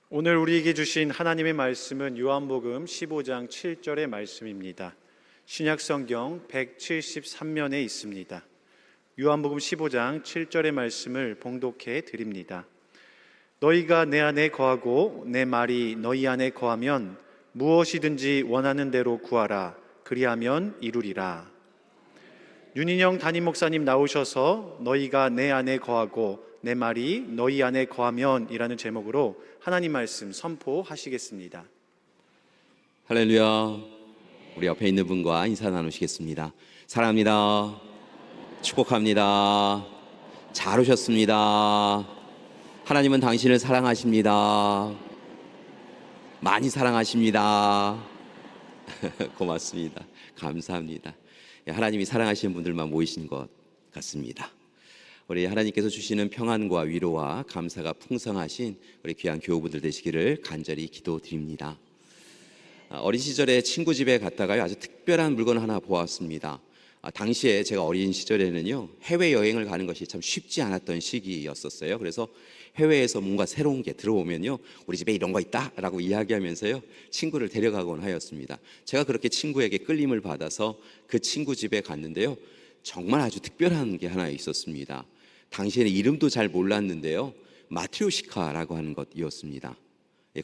오늘 우리에게 주신 하나님의 말씀은 요한복음 15장 7절의 말씀입니다. 신약성경 173면에 있습니다. 요한복음 15장 7절의 말씀을 봉독해 드립니다. 너희가 내 안에 거하고 내 말이 너희 안에 거하면 무엇이든지 원하는 대로 구하라. 그리하면 이루리라. 윤인영 담임 목사님 나오셔서 너희가 내 안에 거하고 내 말이 너희 안에 거하면 이라는 제목으로 하나님 말씀 선포하시겠습니다. 할렐루야. 우리 옆에 있는 분과 인사 나누시겠습니다. 사랑합니다. 축복합니다. 잘 오셨습니다. 하나님은 당신을 사랑하십니다. 많이 사랑하십니다. 고맙습니다. 감사합니다. 하나님이 사랑하시는 분들만 모이신 것 같습니다. 우리 하나님께서 주시는 평안과 위로와 감사가 풍성하신 우리 귀한 교우분들 되시기를 간절히 기도드립니다. 어린 시절에 친구 집에 갔다가요, 아주 특별한 물건 하나 보았습니다. 당시에 제가 어린 시절에는요, 해외여행을 가는 것이 참 쉽지 않았던 시기였었어요. 그래서 해외에서 뭔가 새로운 게 들어오면요, 우리 집에 이런 거 있다 라고 이야기하면서요, 친구를 데려가곤 하였습니다. 제가 그렇게 친구에게 끌림을 받아서 그 친구 집에 갔는데요, 정말 아주 특별한 게 하나 있었습니다. 당시에는 이름도 잘 몰랐는데요, 마트리오시카라고 하는 것이었습니다.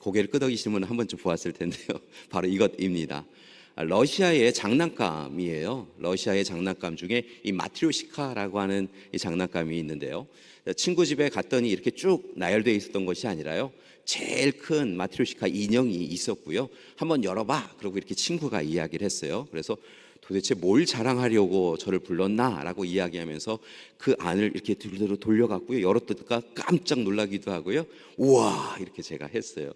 고개를 끄덕이시는 분은 한 번쯤 보았을 텐데요, 바로 이것입니다. 러시아의 장난감이에요. 러시아의 장난감 중에 이 마트리오시카라고 하는 이 장난감이 있는데요, 친구 집에 갔더니 이렇게 쭉 나열되어 있었던 것이 아니라요, 제일 큰 마트리오시카 인형이 있었고요, 한번 열어봐 그러고 이렇게 친구가 이야기를 했어요. 그래서 도대체 뭘 자랑하려고 저를 불렀나 라고 이야기하면서 그 안을 이렇게 뒤로 돌려갔고요, 열었다가 깜짝 놀라기도 하고요, 우와 이렇게 제가 했어요.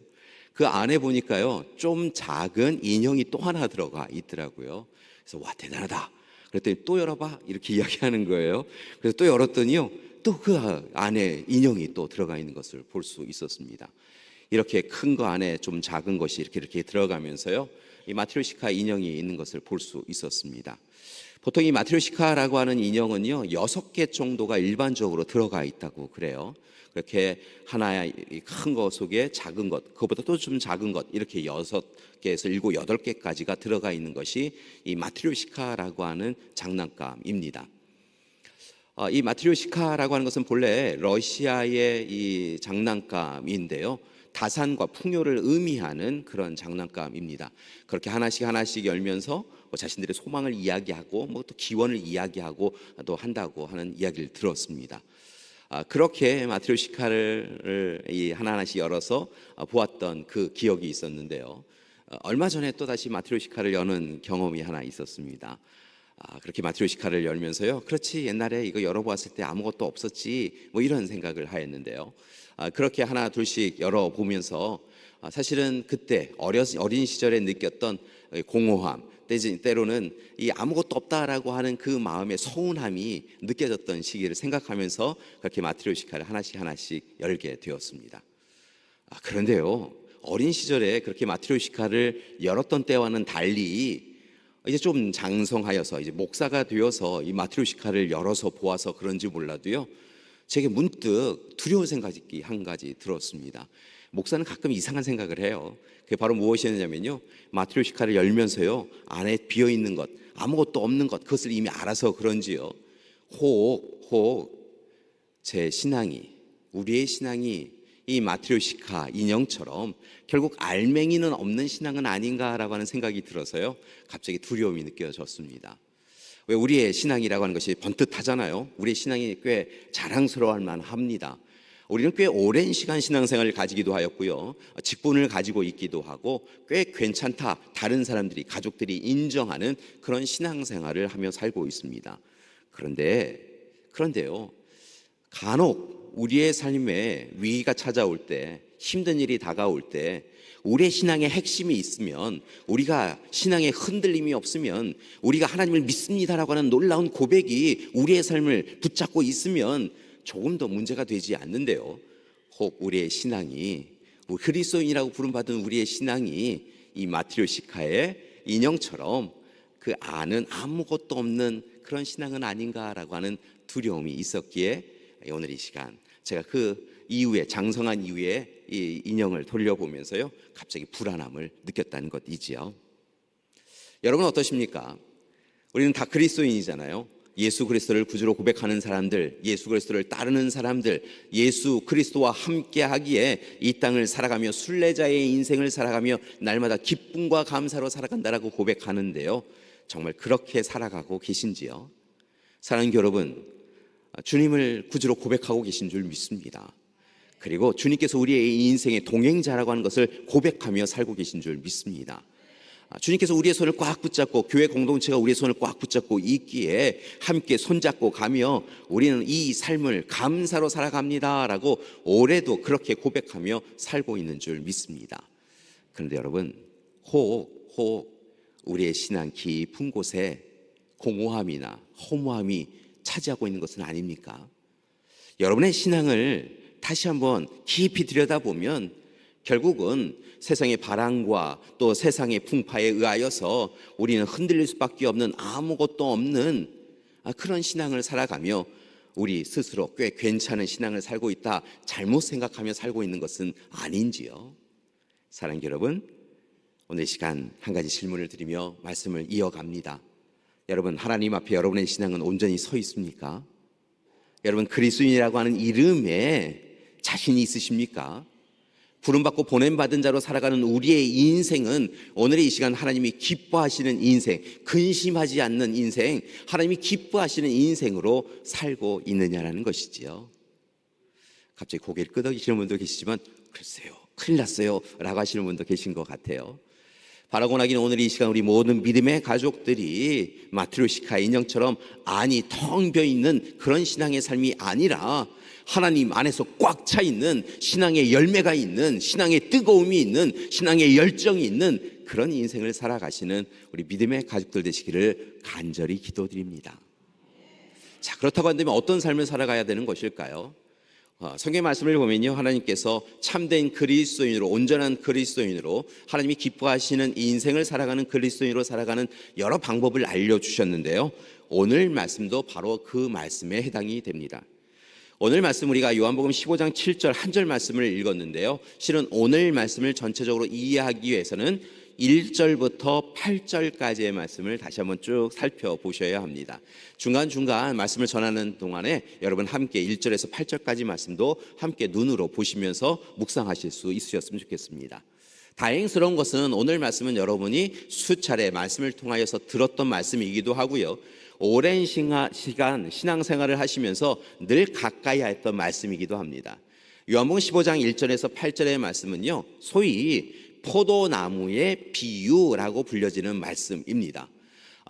그 안에 보니까요, 좀 작은 인형이 또 하나 들어가 있더라고요. 그래서 와, 대단하다. 그랬더니 또 열어봐 이렇게 이야기하는 거예요. 그래서 또 열었더니요, 또 그 안에 인형이 또 들어가 있는 것을 볼 수 있었습니다. 이렇게 큰 거 안에 좀 작은 것이 이렇게 들어가면서요, 이 마트리오시카 인형이 있는 것을 볼 수 있었습니다. 보통 이 마트리오시카라고 하는 인형은요, 6개 정도가 일반적으로 들어가 있다고 그래요. 그렇게 하나의 큰 것 속에 작은 것, 그것보다 또 좀 작은 것, 이렇게 6개에서 7, 8개까지가 들어가 있는 것이 이 마트리오시카라고 하는 장난감입니다. 이 마트리오시카라고 하는 것은 본래 러시아의 이 장난감인데요, 다산과 풍요를 의미하는 그런 장난감입니다. 그렇게 하나씩 열면서 자신들의 소망을 이야기하고 또 기원을 이야기하고 또 한다고 하는 이야기를 들었습니다. 그렇게 마트리오시카를 하나씩 열어서 보았던 그 기억이 있었는데요, 얼마 전에 또 다시 마트리오시카를 여는 경험이 하나 있었습니다. 그렇게 마트리오시카를 열면서요, 그렇지 옛날에 이거 열어보았을 때 아무것도 없었지 이런 생각을 하였는데요, 그렇게 하나 둘씩 열어보면서 사실은 그때 어린 시절에 느꼈던 공허함, 때로는 이 아무것도 없다라고 하는 그 마음의 서운함이 느껴졌던 시기를 생각하면서 그렇게 마트리오시카를 하나씩 열게 되었습니다. 그런데요, 어린 시절에 그렇게 마트리오시카를 열었던 때와는 달리 이제 좀 장성하여서 이제 목사가 되어서 이 마트리오시카를 열어서 보아서 그런지 몰라도요, 제게 문득 두려운 생각이 한 가지 들었습니다. 목사는 가끔 이상한 생각을 해요. 그게 바로 무엇이었냐면요, 마트리오시카를 열면서요, 안에 비어있는 것, 아무것도 없는 것, 그것을 이미 알아서 그런지요, 혹 제 신앙이, 우리의 신앙이 이 마트리오시카 인형처럼 결국 알맹이는 없는 신앙은 아닌가라고 하는 생각이 들어서요, 갑자기 두려움이 느껴졌습니다. 왜 우리의 신앙이라고 하는 것이 번듯하잖아요. 우리의 신앙이 꽤 자랑스러워할 만합니다. 우리는 꽤 오랜 시간 신앙생활을 가지기도 하였고요, 직분을 가지고 있기도 하고 꽤 괜찮다, 다른 사람들이, 가족들이 인정하는 그런 신앙생활을 하며 살고 있습니다. 그런데요, 간혹 우리의 삶에 위기가 찾아올 때, 힘든 일이 다가올 때, 우리의 신앙의 핵심이 있으면, 우리가 신앙에 흔들림이 없으면, 우리가 하나님을 믿습니다라고 하는 놀라운 고백이 우리의 삶을 붙잡고 있으면 조금 더 문제가 되지 않는데요, 혹 우리의 신앙이, 그리스도인이라고 부름받은 우리의 신앙이 이 마트리오시카의 인형처럼 그 안은 아무것도 없는 그런 신앙은 아닌가라고 하는 두려움이 있었기에 오늘 이 시간 제가 그 이후에, 장성한 이후에 이 인형을 돌려보면서요 갑자기 불안함을 느꼈다는 것이지요. 여러분 어떠십니까? 우리는 다 그리스도인이잖아요. 예수 그리스도를 구주로 고백하는 사람들, 예수 그리스도를 따르는 사람들, 예수 그리스도와 함께 하기에 이 땅을 살아가며 순례자의 인생을 살아가며 날마다 기쁨과 감사로 살아간다라고 고백하는데요, 정말 그렇게 살아가고 계신지요? 사랑하는 여러분, 주님을 구주로 고백하고 계신 줄 믿습니다. 그리고 주님께서 우리의 인생의 동행자라고 하는 것을 고백하며 살고 계신 줄 믿습니다. 주님께서 우리의 손을 꽉 붙잡고, 교회 공동체가 우리의 손을 꽉 붙잡고 있기에 함께 손잡고 가며 우리는 이 삶을 감사로 살아갑니다 라고 올해도 그렇게 고백하며 살고 있는 줄 믿습니다. 그런데 여러분, 혹 우리의 신앙 깊은 곳에 공허함이나 허무함이 차지하고 있는 것은 아닙니까? 여러분의 신앙을 다시 한번 깊이 들여다보면 결국은 세상의 바람과 또 세상의 풍파에 의하여서 우리는 흔들릴 수밖에 없는 아무것도 없는 그런 신앙을 살아가며 우리 스스로 꽤 괜찮은 신앙을 살고 있다, 잘못 생각하며 살고 있는 것은 아닌지요? 사랑하는 여러분, 오늘 이 시간 한 가지 질문을 드리며 말씀을 이어갑니다. 여러분, 하나님 앞에 여러분의 신앙은 온전히 서 있습니까? 여러분, 그리스도인이라고 하는 이름에 자신이 있으십니까? 부름받고 보냄받은 자로 살아가는 우리의 인생은 오늘의 이 시간 하나님이 기뻐하시는 인생, 근심하지 않는 인생, 하나님이 기뻐하시는 인생으로 살고 있느냐라는 것이지요. 갑자기 고개를 끄덕이시는 분도 계시지만 글쎄요, 큰일 났어요 라고 하시는 분도 계신 것 같아요. 바라고 나기는 오늘 이 시간 우리 모든 믿음의 가족들이 마트로시카 인형처럼 안이 텅 비어있는 그런 신앙의 삶이 아니라 하나님 안에서 꽉 차 있는 신앙의 열매가 있는, 신앙의 뜨거움이 있는, 신앙의 열정이 있는 그런 인생을 살아가시는 우리 믿음의 가족들 되시기를 간절히 기도드립니다. 자, 그렇다고 한다면 어떤 삶을 살아가야 되는 것일까요? 성경의 말씀을 보면요, 하나님께서 참된 그리스도인으로, 온전한 그리스도인으로, 하나님이 기뻐하시는 인생을 살아가는 그리스도인으로 살아가는 여러 방법을 알려주셨는데요, 오늘 말씀도 바로 그 말씀에 해당이 됩니다. 오늘 말씀 우리가 요한복음 15장 7절 한 절 말씀을 읽었는데요, 실은 오늘 말씀을 전체적으로 이해하기 위해서는 1절부터 8절까지의 말씀을 다시 한번 쭉 살펴보셔야 합니다. 중간중간 말씀을 전하는 동안에 여러분 함께 1절에서 8절까지 말씀도 함께 눈으로 보시면서 묵상하실 수 있으셨으면 좋겠습니다. 다행스러운 것은 오늘 말씀은 여러분이 수차례 말씀을 통하여서 들었던 말씀이기도 하고요, 오랜 시간 신앙생활을 하시면서 늘 가까이 했던 말씀이기도 합니다. 요한복음 15장 1절에서 8절의 말씀은요, 소위 포도나무의 비유라고 불려지는 말씀입니다.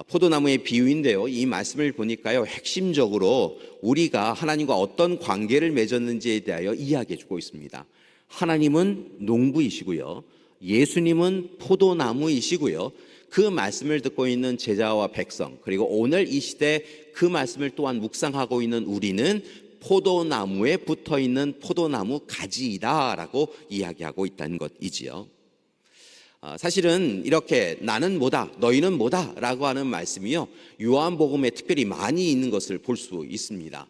포도나무의 비유인데요, 이 말씀을 보니까요, 핵심적으로 우리가 하나님과 어떤 관계를 맺었는지에 대하여 이야기해 주고 있습니다. 하나님은 농부이시고요, 예수님은 포도나무이시고요, 그 말씀을 듣고 있는 제자와 백성, 그리고 오늘 이 시대 그 말씀을 또한 묵상하고 있는 우리는 포도나무에 붙어있는 포도나무 가지이다 라고 이야기하고 있다는 것이지요. 사실은 이렇게 나는 뭐다, 너희는 뭐다 라고 하는 말씀이요, 요한복음에 특별히 많이 있는 것을 볼 수 있습니다.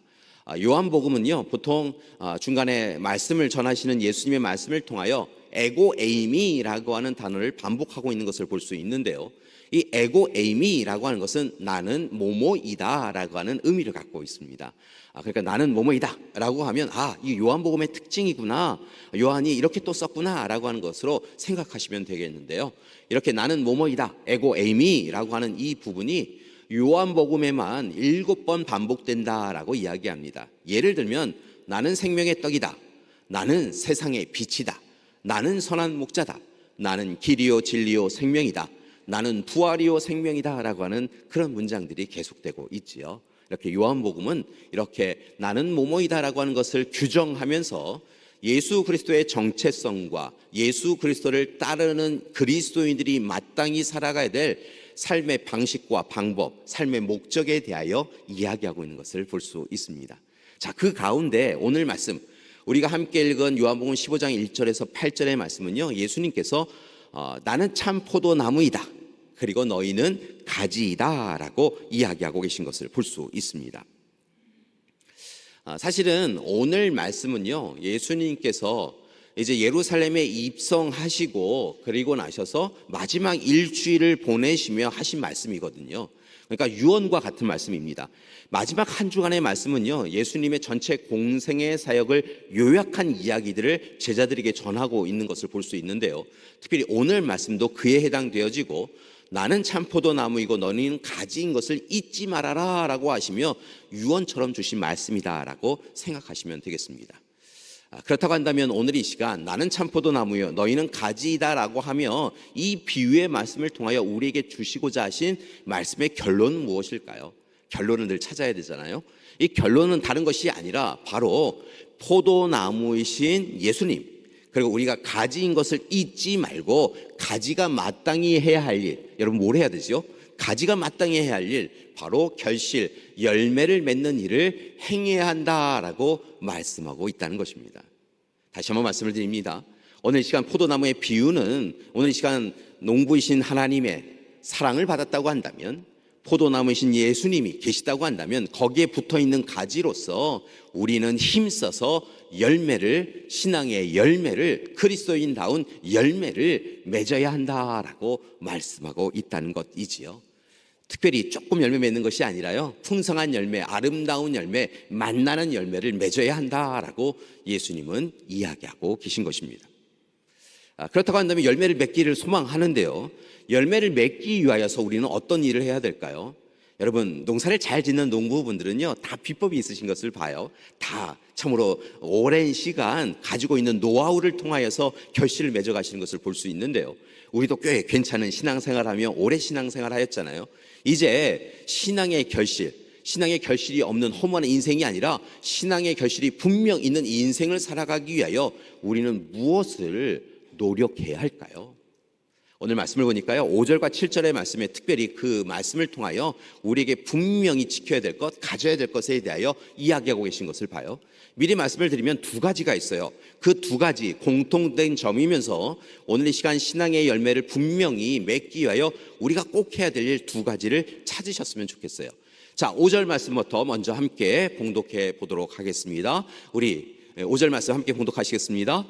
요한복음은요, 보통 중간에 말씀을 전하시는 예수님의 말씀을 통하여 에고 에이미라고 하는 단어를 반복하고 있는 것을 볼 수 있는데요, 이 에고 에이미라고 하는 것은 나는 뭐뭐이다 라고 하는 의미를 갖고 있습니다. 그러니까 나는 뭐뭐이다 라고 하면 이 요한복음의 특징이구나, 요한이 이렇게 또 썼구나 라고 하는 것으로 생각하시면 되겠는데요, 이렇게 나는 뭐뭐이다, 에고 에이미라고 하는 이 부분이 요한복음에만 7번 반복된다라고 이야기합니다. 예를 들면 나는 생명의 떡이다, 나는 세상의 빛이다, 나는 선한 목자다, 나는 길이요 진리요 생명이다, 나는 부활이요 생명이다 라고 하는 그런 문장들이 계속되고 있지요. 이렇게 요한복음은 이렇게 나는 뭐뭐이다 라고 하는 것을 규정하면서 예수 그리스도의 정체성과 예수 그리스도를 따르는 그리스도인들이 마땅히 살아가야 될 삶의 방식과 방법, 삶의 목적에 대하여 이야기하고 있는 것을 볼 수 있습니다. 자, 그 가운데 오늘 말씀, 우리가 함께 읽은 요한복음 15장 1절에서 8절의 말씀은요, 예수님께서 나는 참 포도나무이다, 그리고 너희는 가지이다 라고 이야기하고 계신 것을 볼 수 있습니다. 사실은 오늘 말씀은요, 예수님께서 이제 예루살렘에 입성하시고 그리고 나셔서 마지막 일주일을 보내시며 하신 말씀이거든요. 그러니까 유언과 같은 말씀입니다. 마지막 한 주간의 말씀은요, 예수님의 전체 공생의 사역을 요약한 이야기들을 제자들에게 전하고 있는 것을 볼 수 있는데요. 특별히 오늘 말씀도 그에 해당되어지고, 나는 참 포도나무이고 너희는 가지인 것을 잊지 말아라 라고 하시며 유언처럼 주신 말씀이다 라고 생각하시면 되겠습니다. 그렇다고 한다면 오늘 이 시간 나는 참 포도나무요 너희는 가지이다 라고 하며 이 비유의 말씀을 통하여 우리에게 주시고자 하신 말씀의 결론은 무엇일까요? 결론을 늘 찾아야 되잖아요. 이 결론은 다른 것이 아니라 바로 포도나무이신 예수님, 그리고 우리가 가지인 것을 잊지 말고 가지가 마땅히 해야 할 일, 여러분 뭘 해야 되죠? 가지가 마땅히 해야 할 일, 바로 결실, 열매를 맺는 일을 행해야 한다라고 말씀하고 있다는 것입니다. 다시 한번 말씀을 드립니다. 오늘 이 시간 포도나무의 비유는 오늘 이 시간 농부이신 하나님의 사랑을 받았다고 한다면, 포도나무이신 예수님이 계시다고 한다면 거기에 붙어있는 가지로서 우리는 힘써서 열매를, 신앙의 열매를, 그리스도인다운 열매를 맺어야 한다라고 말씀하고 있다는 것이지요. 특별히 조금 열매 맺는 것이 아니라요, 풍성한 열매, 아름다운 열매, 만나는 열매를 맺어야 한다라고 예수님은 이야기하고 계신 것입니다. 그렇다고 한다면 열매를 맺기를 소망하는데요, 열매를 맺기 위하여서 우리는 어떤 일을 해야 될까요? 여러분, 농사를 잘 짓는 농부분들은요, 다 비법이 있으신 것을 봐요. 다 참으로 오랜 시간 가지고 있는 노하우를 통하여서 결실을 맺어가시는 것을 볼 수 있는데요, 우리도 꽤 괜찮은 신앙생활하며 오래 신앙생활 하였잖아요. 이제 신앙의 결실이 없는 허무한 인생이 아니라 신앙의 결실이 분명 있는 이 인생을 살아가기 위하여 우리는 무엇을 노력해야 할까요? 오늘 말씀을 보니까요, 5절과 7절의 말씀에 특별히 그 말씀을 통하여 우리에게 분명히 지켜야 될 것, 가져야 될 것에 대하여 이야기하고 계신 것을 봐요. 미리 말씀을 드리면 두 가지가 있어요. 그 두 가지 공통된 점이면서 오늘 이 시간 신앙의 열매를 분명히 맺기 위하여 우리가 꼭 해야 될 일 두 가지를 찾으셨으면 좋겠어요. 자, 5절 말씀부터 먼저 함께 봉독해 보도록 하겠습니다. 우리 5절 말씀 함께 봉독하시겠습니다.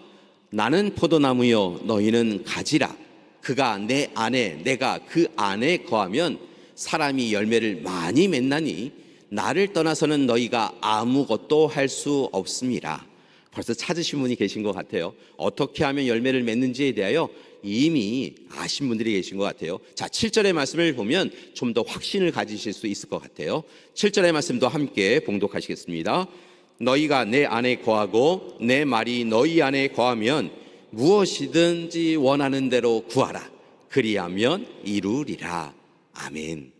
나는 포도나무요 너희는 가지라. 그가 내 안에 내가 그 안에 거하면 사람이 열매를 많이 맺나니 나를 떠나서는 너희가 아무것도 할 수 없습니다. 벌써 찾으신 분이 계신 것 같아요. 어떻게 하면 열매를 맺는지에 대하여 이미 아신 분들이 계신 것 같아요. 자, 7절의 말씀을 보면 좀 더 확신을 가지실 수 있을 것 같아요. 7절의 말씀도 함께 봉독하시겠습니다. 너희가 내 안에 거하고 내 말이 너희 안에 거하면 무엇이든지 원하는 대로 구하라. 그리하면 이루리라. 아멘.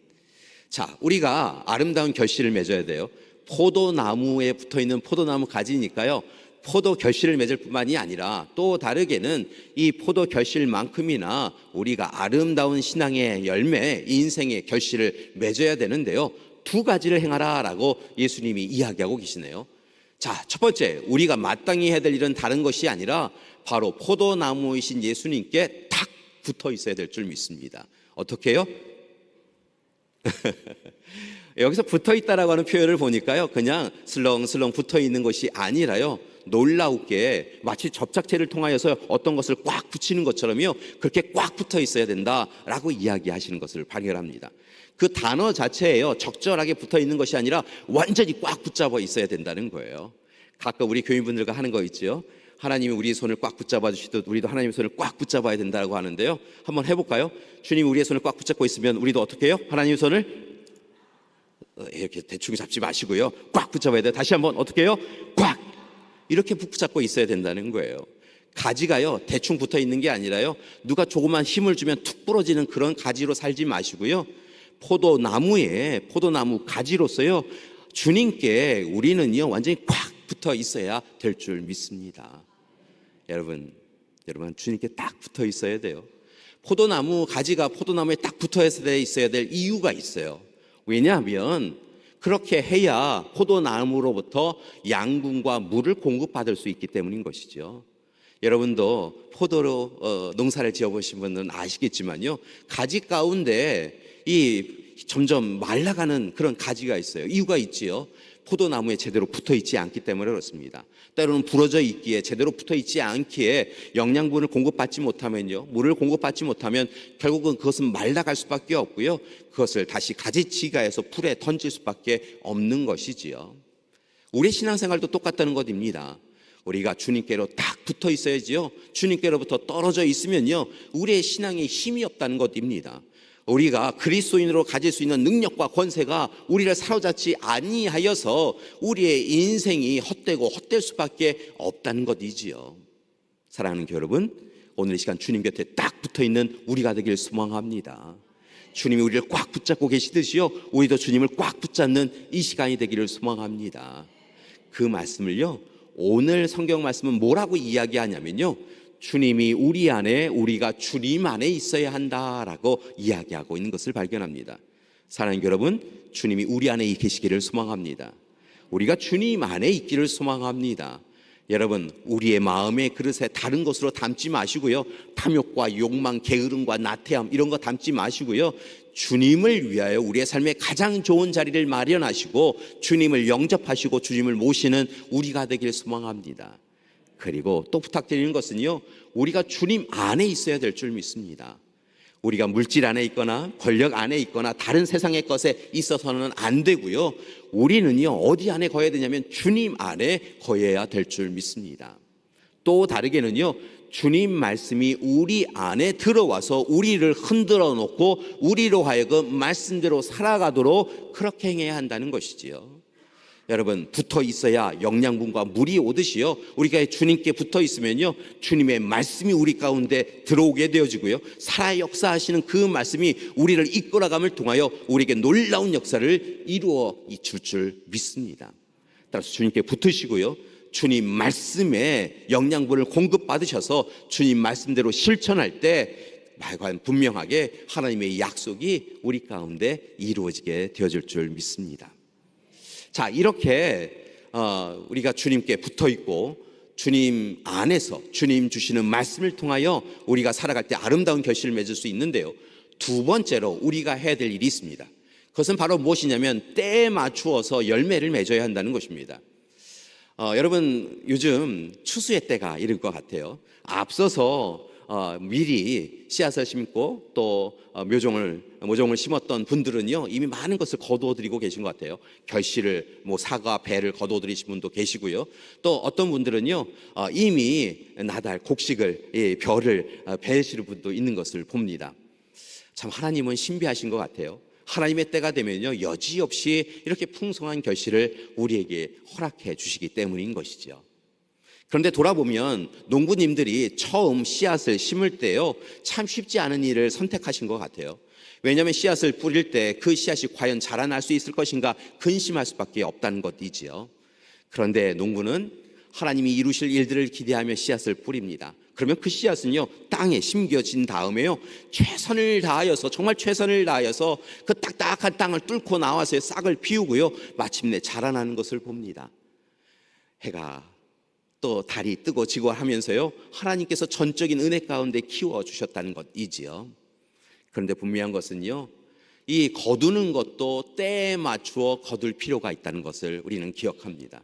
자, 우리가 아름다운 결실을 맺어야 돼요. 포도나무에 붙어있는 포도나무 가지니까요, 포도 결실을 맺을 뿐만이 아니라 또 다르게는 이 포도 결실만큼이나 우리가 아름다운 신앙의 열매, 인생의 결실을 맺어야 되는데요, 두 가지를 행하라 라고 예수님이 이야기하고 계시네요. 자, 첫 번째, 우리가 마땅히 해야 될 일은 다른 것이 아니라 바로 포도나무이신 예수님께 딱 붙어 있어야 될 줄 믿습니다. 어떻게 해요? 여기서 붙어 있다라고 하는 표현을 보니까요, 그냥 슬렁슬렁 붙어 있는 것이 아니라요, 놀라우게 마치 접착제를 통하여서 어떤 것을 꽉 붙이는 것처럼요, 그렇게 꽉 붙어 있어야 된다라고 이야기하시는 것을 발견합니다. 그 단어 자체에요, 적절하게 붙어 있는 것이 아니라 완전히 꽉 붙잡아 있어야 된다는 거예요. 가끔 우리 교인분들과 하는 거 있죠. 하나님이 우리의 손을 꽉 붙잡아 주시듯 우리도 하나님의 손을 꽉 붙잡아야 된다고 하는데요, 한번 해볼까요? 주님이 우리의 손을 꽉 붙잡고 있으면 우리도 어떻게 해요? 하나님의 손을 이렇게 대충 잡지 마시고요, 꽉 붙잡아야 돼요. 다시 한번 어떻게 해요? 꽉! 이렇게 붙잡고 있어야 된다는 거예요. 가지가요, 대충 붙어 있는 게 아니라요, 누가 조금만 힘을 주면 툭 부러지는 그런 가지로 살지 마시고요, 포도나무 가지로서요, 주님께 우리는요 완전히 꽉 붙어 있어야 될 줄 믿습니다. 여러분 주님께 딱 붙어 있어야 돼요. 포도나무 가지가 포도나무에 딱 붙어 있어야 될 이유가 있어요. 왜냐하면 그렇게 해야 포도나무로부터 양분과 물을 공급받을 수 있기 때문인 것이죠. 여러분도 포도로 농사를 지어보신 분들은 아시겠지만요, 가지 가운데 이 점점 말라가는 그런 가지가 있어요. 이유가 있지요. 포도나무에 제대로 붙어 있지 않기 때문에 그렇습니다. 때로는 부러져 있기에 제대로 붙어 있지 않기에 영양분을 공급받지 못하면요, 물을 공급받지 못하면 결국은 그것은 말라갈 수밖에 없고요, 그것을 다시 가지치기해서 풀에 던질 수밖에 없는 것이지요. 우리 신앙생활도 똑같다는 것입니다. 우리가 주님께로 딱 붙어 있어야지요. 주님께로부터 떨어져 있으면요, 우리의 신앙에 힘이 없다는 것입니다. 우리가 그리스도인으로 가질 수 있는 능력과 권세가 우리를 사로잡지 아니하여서 우리의 인생이 헛되고 헛될 수밖에 없다는 것이지요. 사랑하는 교회 여러분, 오늘 이 시간 주님 곁에 딱 붙어있는 우리가 되길 소망합니다. 주님이 우리를 꽉 붙잡고 계시듯이요, 우리도 주님을 꽉 붙잡는 이 시간이 되기를 소망합니다. 그 말씀을요, 오늘 성경 말씀은 뭐라고 이야기하냐면요, 주님이 우리 안에, 우리가 주님 안에 있어야 한다라고 이야기하고 있는 것을 발견합니다. 사랑하는 여러분, 주님이 우리 안에 계시기를 소망합니다. 우리가 주님 안에 있기를 소망합니다. 여러분, 우리의 마음의 그릇에 다른 것으로 담지 마시고요, 탐욕과 욕망, 게으름과 나태함 이런 거 담지 마시고요, 주님을 위하여 우리의 삶에 가장 좋은 자리를 마련하시고 주님을 영접하시고 주님을 모시는 우리가 되기를 소망합니다. 그리고 또 부탁드리는 것은요, 우리가 주님 안에 있어야 될 줄 믿습니다. 우리가 물질 안에 있거나 권력 안에 있거나 다른 세상의 것에 있어서는 안 되고요, 우리는요, 어디 안에 거해야 되냐면 주님 안에 거해야 될 줄 믿습니다. 또 다르게는요, 주님 말씀이 우리 안에 들어와서 우리를 흔들어 놓고 우리로 하여금 말씀대로 살아가도록 그렇게 행해야 한다는 것이지요. 여러분, 붙어 있어야 영양분과 물이 오듯이요, 우리가 주님께 붙어 있으면요, 주님의 말씀이 우리 가운데 들어오게 되어지고요, 살아 역사하시는 그 말씀이 우리를 이끌어감을 통하여 우리에게 놀라운 역사를 이루어 줄 믿습니다. 따라서 주님께 붙으시고요, 주님 말씀에 영양분을 공급받으셔서 주님 말씀대로 실천할 때 과연 분명하게 하나님의 약속이 우리 가운데 이루어지게 되어질 줄 믿습니다. 자, 이렇게 우리가 주님께 붙어 있고 주님 안에서 주님 주시는 말씀을 통하여 우리가 살아갈 때 아름다운 결실을 맺을 수 있는데요, 두 번째로 우리가 해야 될 일이 있습니다. 그것은 바로 무엇이냐면 때에 맞추어서 열매를 맺어야 한다는 것입니다. 여러분, 요즘 추수의 때가 이를 것 같아요. 앞서서 미리 씨앗을 심고 또 모종을 심었던 분들은요, 이미 많은 것을 거두어드리고 계신 것 같아요. 결실을, 사과, 배를 거두어드리신 분도 계시고요, 또 어떤 분들은요, 이미 나달, 곡식을, 벼를 베시는 분도 있는 것을 봅니다. 참 하나님은 신비하신 것 같아요. 하나님의 때가 되면요, 여지없이 이렇게 풍성한 결실을 우리에게 허락해 주시기 때문인 것이죠. 그런데 돌아보면 농부님들이 처음 씨앗을 심을 때요, 참 쉽지 않은 일을 선택하신 것 같아요. 왜냐하면 씨앗을 뿌릴 때 그 씨앗이 과연 자라날 수 있을 것인가 근심할 수밖에 없다는 것이지요. 그런데 농부는 하나님이 이루실 일들을 기대하며 씨앗을 뿌립니다. 그러면 그 씨앗은요, 땅에 심겨진 다음에요, 최선을 다하여서, 정말 최선을 다하여서 그 딱딱한 땅을 뚫고 나와서 싹을 피우고요, 마침내 자라나는 것을 봅니다. 해가 또 달이 뜨고 지고 하면서요, 하나님께서 전적인 은혜 가운데 키워주셨다는 것이지요. 그런데 분명한 것은요, 이 거두는 것도 때에 맞추어 거둘 필요가 있다는 것을 우리는 기억합니다.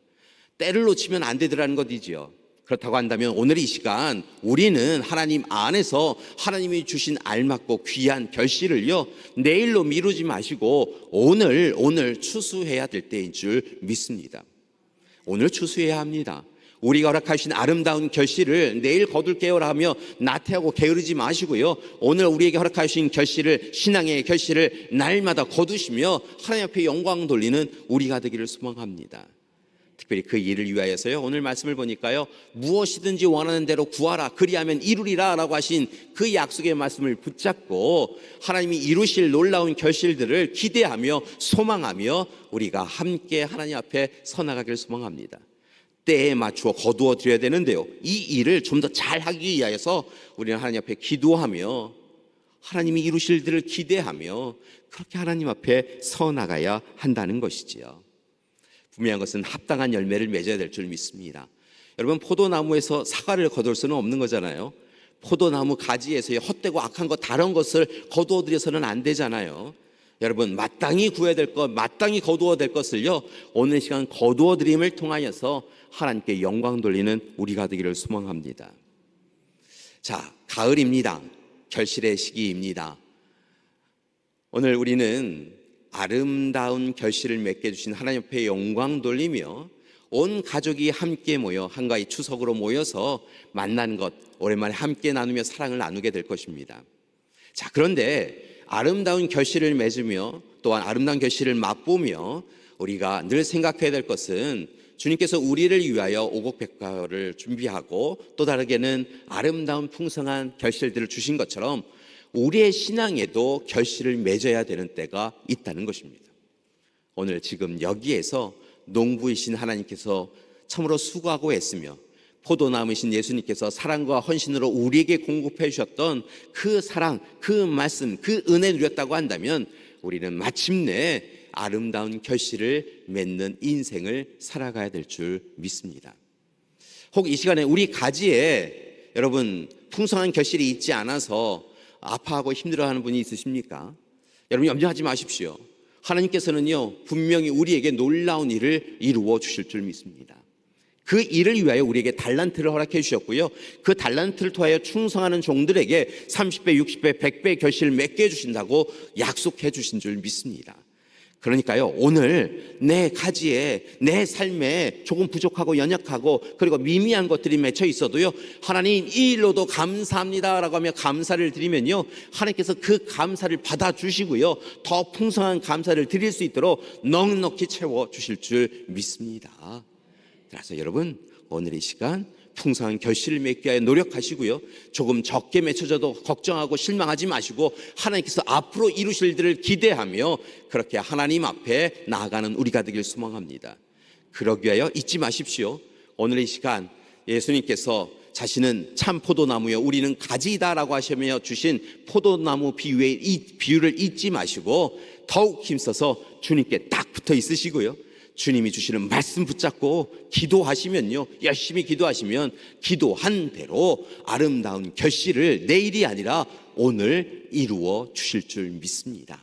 때를 놓치면 안 되더라는 것이지요. 그렇다고 한다면 오늘 이 시간 우리는 하나님 안에서 하나님이 주신 알맞고 귀한 결실을요, 내일로 미루지 마시고 오늘 추수해야 될 때인 줄 믿습니다. 오늘 추수해야 합니다. 우리가 허락하신 아름다운 결실을 내일 거둘게요라 하며 나태하고 게으르지 마시고요, 오늘 우리에게 허락하신 결실을, 신앙의 결실을 날마다 거두시며 하나님 앞에 영광 돌리는 우리가 되기를 소망합니다. 특별히 그 일을 위하여서요, 오늘 말씀을 보니까요, 무엇이든지 원하는 대로 구하라 그리하면 이루리라 라고 하신 그 약속의 말씀을 붙잡고 하나님이 이루실 놀라운 결실들을 기대하며 소망하며 우리가 함께 하나님 앞에 서나가기를 소망합니다. 때에 맞추어 거두어 드려야 되는데요, 이 일을 좀 더 잘하기 위하여서 우리는 하나님 앞에 기도하며 하나님이 이루실 일들을 기대하며 그렇게 하나님 앞에 서나가야 한다는 것이지요. 분명한 것은 합당한 열매를 맺어야 될 줄 믿습니다. 여러분, 포도나무에서 사과를 거둘 수는 없는 거잖아요. 포도나무 가지에서 헛되고 악한 것, 다른 것을 거두어 들여서는 안 되잖아요. 여러분 마땅히 구해야 될 것, 마땅히 거두어 될 것을요 오늘 시간 거두어 드림을 통하여서 하나님께 영광 돌리는 우리가 되기를 소망합니다. 자, 가을입니다. 결실의 시기입니다. 오늘 우리는 아름다운 결실을 맺게 해주신 하나님 앞에 영광 돌리며 온 가족이 함께 모여 한가위 추석으로 모여서 만난 것, 오랜만에 함께 나누며 사랑을 나누게 될 것입니다. 자, 그런데 아름다운 결실을 맺으며 또한 아름다운 결실을 맛보며 우리가 늘 생각해야 될 것은 주님께서 우리를 위하여 오곡백과를 준비하고 또 다르게는 아름다운 풍성한 결실들을 주신 것처럼 우리의 신앙에도 결실을 맺어야 되는 때가 있다는 것입니다. 오늘 지금 여기에서 농부이신 하나님께서 참으로 수고하고 애쓰며 포도나무이신 예수님께서 사랑과 헌신으로 우리에게 공급해 주셨던 그 사랑, 그 말씀, 그 은혜 누렸다고 한다면 우리는 마침내 아름다운 결실을 맺는 인생을 살아가야 될 줄 믿습니다. 혹 이 시간에 우리 가지에 여러분 풍성한 결실이 있지 않아서 아파하고 힘들어하는 분이 있으십니까? 여러분 염려하지 마십시오. 하나님께서는요 분명히 우리에게 놀라운 일을 이루어 주실 줄 믿습니다. 그 일을 위하여 우리에게 달란트를 허락해 주셨고요, 그 달란트를 통하여 충성하는 종들에게 30배, 60배, 100배 결실을 맺게 해주신다고 약속해 주신 줄 믿습니다. 그러니까요 오늘 내 가지에 내 삶에 조금 부족하고 연약하고 그리고 미미한 것들이 맺혀 있어도요 하나님 이 일로도 감사합니다 라고 하며 감사를 드리면요 하나님께서 그 감사를 받아주시고요 더 풍성한 감사를 드릴 수 있도록 넉넉히 채워주실 줄 믿습니다. 그래서 여러분 오늘 이 시간 풍성한 결실을 맺기 위하여 노력하시고요 조금 적게 맺혀져도 걱정하고 실망하지 마시고 하나님께서 앞으로 이루실 일들을 기대하며 그렇게 하나님 앞에 나아가는 우리가 되길 소망합니다. 그러기 위하여 잊지 마십시오. 오늘 이 시간 예수님께서 자신은 참 포도나무여 우리는 가지이다라고 하시며 주신 포도나무 비유의 이 비유를 잊지 마시고 더욱 힘써서 주님께 딱 붙어 있으시고요 주님이 주시는 말씀 붙잡고 기도하시면요 열심히 기도하시면 기도한 대로 아름다운 결실을 내일이 아니라 오늘 이루어 주실 줄 믿습니다.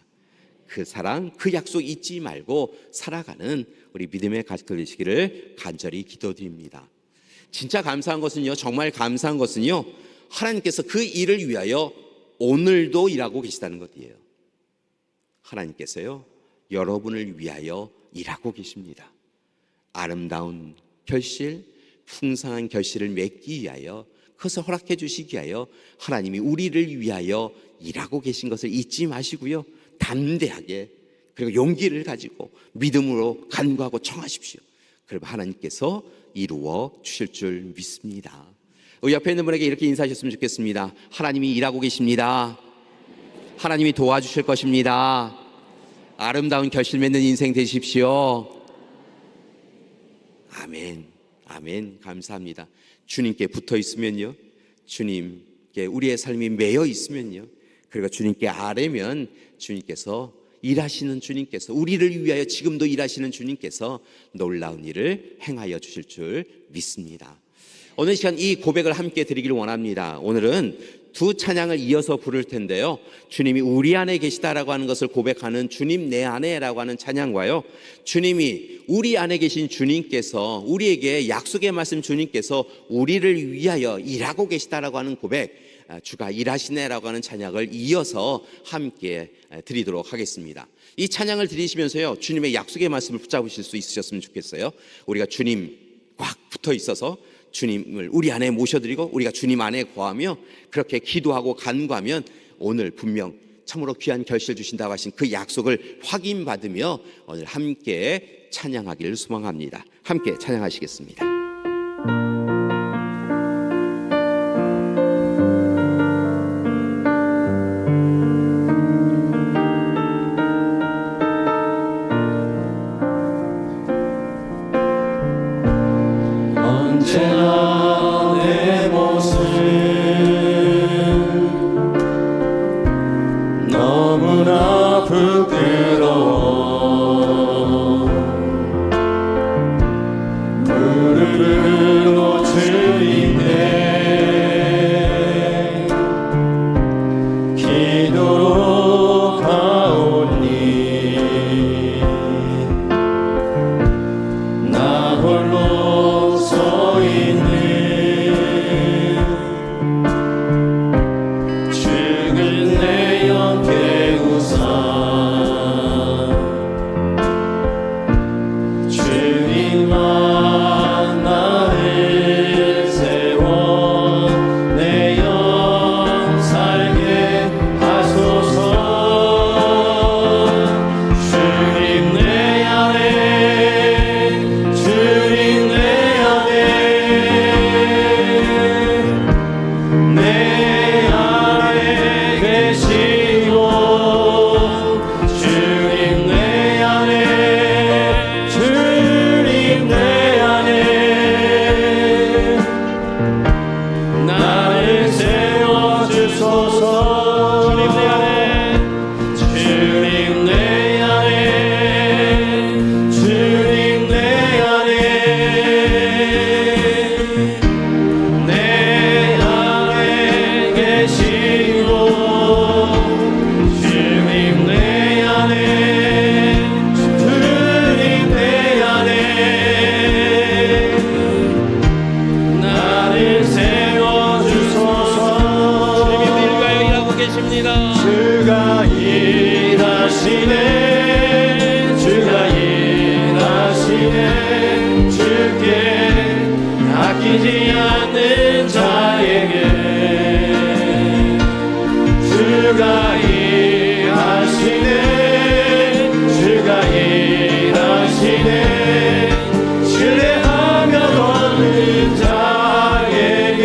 그 사랑, 그 약속 잊지 말고 살아가는 우리 믿음의 가족들 되시기를 간절히 기도드립니다. 진짜 감사한 것은요, 정말 감사한 것은요 하나님께서 그 일을 위하여 오늘도 일하고 계시다는 것이에요. 하나님께서요 여러분을 위하여 일하고 계십니다. 아름다운 결실, 풍성한 결실을 맺기 위하여 그것을 허락해 주시기 위하여 하나님이 우리를 위하여 일하고 계신 것을 잊지 마시고요 담대하게 그리고 용기를 가지고 믿음으로 간구하고 청하십시오. 그러면 하나님께서 이루어 주실 줄 믿습니다. 우리 옆에 있는 분에게 이렇게 인사하셨으면 좋겠습니다. 하나님이 일하고 계십니다. 하나님이 도와주실 것입니다. 아름다운 결실 맺는 인생 되십시오. 아멘, 아멘. 감사합니다. 주님께 붙어 있으면요 주님께 우리의 삶이 매여 있으면요 그리고 주님께 아뢰면 주님께서 일하시는 주님께서 우리를 위하여 지금도 일하시는 주님께서 놀라운 일을 행하여 주실 줄 믿습니다. 오늘 시간 이 고백을 함께 드리기를 원합니다. 오늘은 두 찬양을 이어서 부를 텐데요 주님이 우리 안에 계시다라고 하는 것을 고백하는 주님 내 안에라고 하는 찬양과요 주님이 우리 안에 계신 주님께서 우리에게 약속의 말씀 주님께서 우리를 위하여 일하고 계시다라고 하는 고백 주가 일하시네라고 하는 찬양을 이어서 함께 드리도록 하겠습니다. 이 찬양을 드리시면서요 주님의 약속의 말씀을 붙잡으실 수 있으셨으면 좋겠어요. 우리가 주님 꽉 붙어 있어서 주님을 우리 안에 모셔드리고 우리가 주님 안에 거하며 그렇게 기도하고 간구하면 오늘 분명 참으로 귀한 결실 주신다고 하신 그 약속을 확인받으며 오늘 함께 찬양하기를 소망합니다. 함께 찬양하시겠습니다. 언제나 내 모습 너무나 부끄러워 주소서. 주님 내 안에 주님 내 안에 주님 내 안에 내 안에 계시고 주님 내 안에 주님 내 안에 나를 세워주소서. 주님이 우리 일가에 일하고 계십니다. 주가 일하시네 주가 일하시네 주께 아끼지 않는 자에게 주가 일하시네 주가 일하시네 신뢰하며 걷는 자에게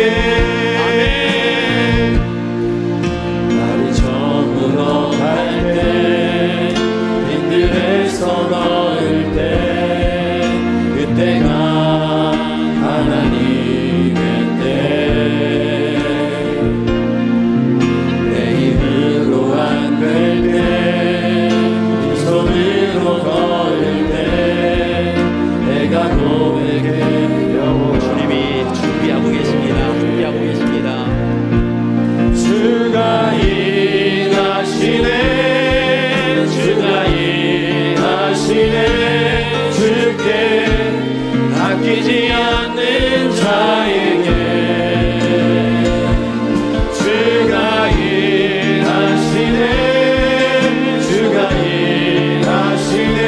나를 처음으로 갈 때 빈들에서 넣을 때 그때가 하나님의 때 내 힘으로 안 될 때 네 손으로 걸을 때 내가 고백해 영원히 주님이 준비하고 계십니다. 준비하고 계십니다. 주가 일하시네 주가 일하시네 주께 아끼지 않는 자에게 주가 일하시네 주가 일하시네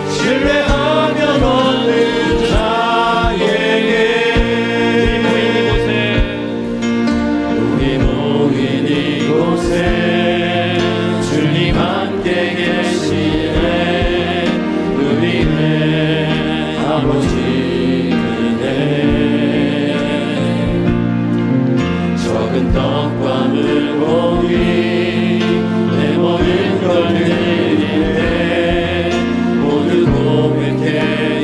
신뢰하며 걷는 자에게 우리 모인 이곳에 주님 함께 계시네 우리의 아버지 은혜 적은 떡과 물고기 내 모든 걸 드릴 때 모두 고백해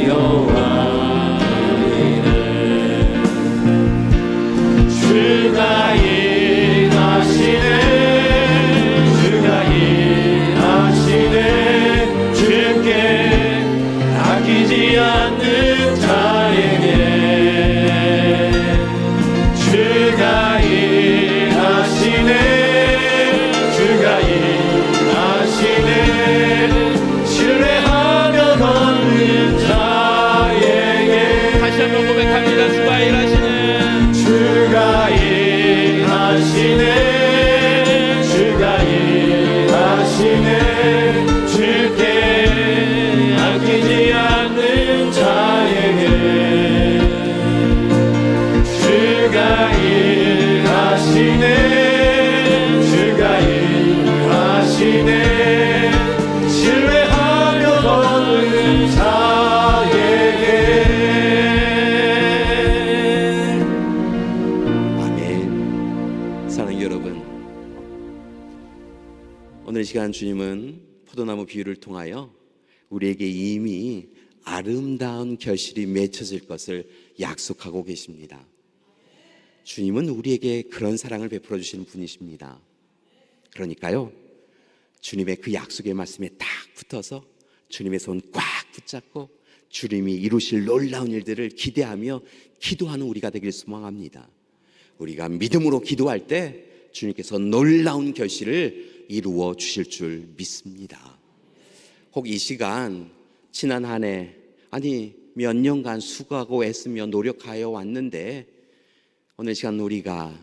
여호와 이름 주가 일하시네 주가 일하시네 주께 아끼지 않는 자에게 주가 일하시네 주가 일하시네 신뢰하며 걷는 자에게 다시 한번 고백합니다. 주가 일하시네. 주가 일하시네 주가 일하시네 주께 아끼지 않는 자에게 주가 일하시네 주가 일하시네 신뢰하며 걷는 자에게 아멘. 사랑하는 여러분, 오늘 이 시간 주님은 포도나무 비유를 통하여 우리에게 이미 아름다운 결실이 맺혀질 것을 약속하고 계십니다. 주님은 우리에게 그런 사랑을 베풀어 주시는 분이십니다. 그러니까요, 주님의 그 약속의 말씀에 딱 붙어서 주님의 손 꽉 붙잡고 주님이 이루실 놀라운 일들을 기대하며 기도하는 우리가 되길 소망합니다. 우리가 믿음으로 기도할 때 주님께서 놀라운 결실을 이루어 주실 줄 믿습니다. 혹 이 시간 지난 한 해, 아니 몇 년간 수고하고 애쓰며 노력하여 왔는데 오늘 시간 우리가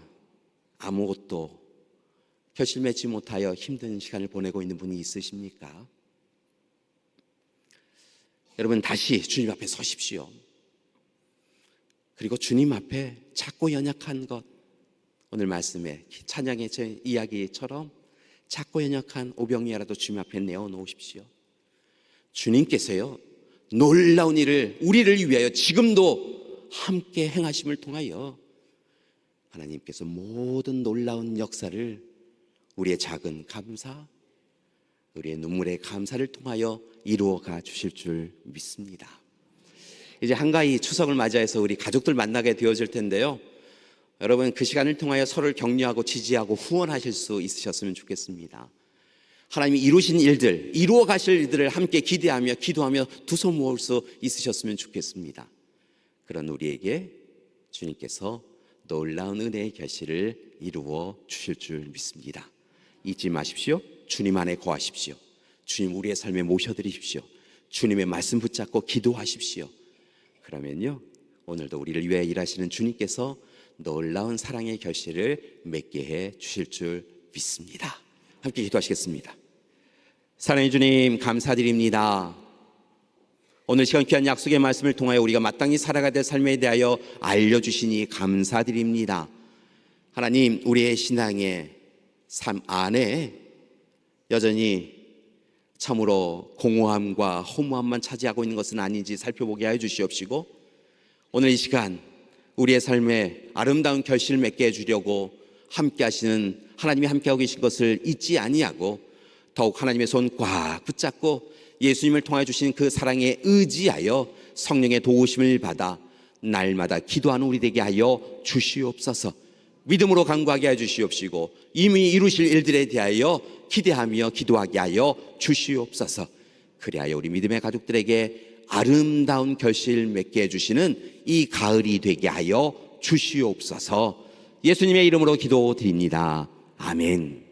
아무것도 결실 맺지 못하여 힘든 시간을 보내고 있는 분이 있으십니까? 여러분, 다시 주님 앞에 서십시오. 그리고 주님 앞에 작고 연약한 것, 오늘 말씀에 찬양의 제 이야기처럼 작고 연약한 오병이어라도 주님 앞에 내어놓으십시오. 주님께서요, 놀라운 일을 우리를 위하여 지금도 함께 행하심을 통하여 하나님께서 모든 놀라운 역사를 우리의 작은 감사, 우리의 눈물의 감사를 통하여 이루어가 주실 줄 믿습니다. 이제 한가히 추석을 맞이해서 우리 가족들 만나게 되어질 텐데요, 여러분 그 시간을 통하여 서로를 격려하고 지지하고 후원하실 수 있으셨으면 좋겠습니다. 하나님이 이루신 일들, 이루어 가실 일들을 함께 기대하며 기도하며 두 손 모을 수 있으셨으면 좋겠습니다. 그런 우리에게 주님께서 놀라운 은혜의 결실을 이루어 주실 줄 믿습니다. 잊지 마십시오. 주님 안에 거하십시오. 주님 우리의 삶에 모셔드리십시오. 주님의 말씀 붙잡고 기도하십시오. 그러면요, 오늘도 우리를 위해 일하시는 주님께서 놀라운 사랑의 결실을 맺게 해 주실 줄 믿습니다. 함께 기도하시겠습니다. 사랑의 주님, 감사드립니다. 오늘 시간 귀한 약속의 말씀을 통하여 우리가 마땅히 살아가야 될 삶에 대하여 알려주시니 감사드립니다. 하나님, 우리의 신앙의 삶 안에 여전히 참으로 공허함과 허무함만 차지하고 있는 것은 아닌지 살펴보게 하여 주시옵시고, 오늘 이 시간 우리의 삶에 아름다운 결실을 맺게 해주려고 함께 하시는 하나님이 함께하고 계신 것을 잊지 아니하고 더욱 하나님의 손 꽉 붙잡고 예수님을 통하여 주신 그 사랑에 의지하여 성령의 도우심을 받아 날마다 기도하는 우리 되게 하여 주시옵소서. 믿음으로 간구하게 하여 주시옵시고 이미 이루실 일들에 대하여 기대하며 기도하게 하여 주시옵소서. 그리하여 우리 믿음의 가족들에게 아름다운 결실 맺게 해주시는 이 가을이 되게 하여 주시옵소서. 예수님의 이름으로 기도드립니다. 아멘.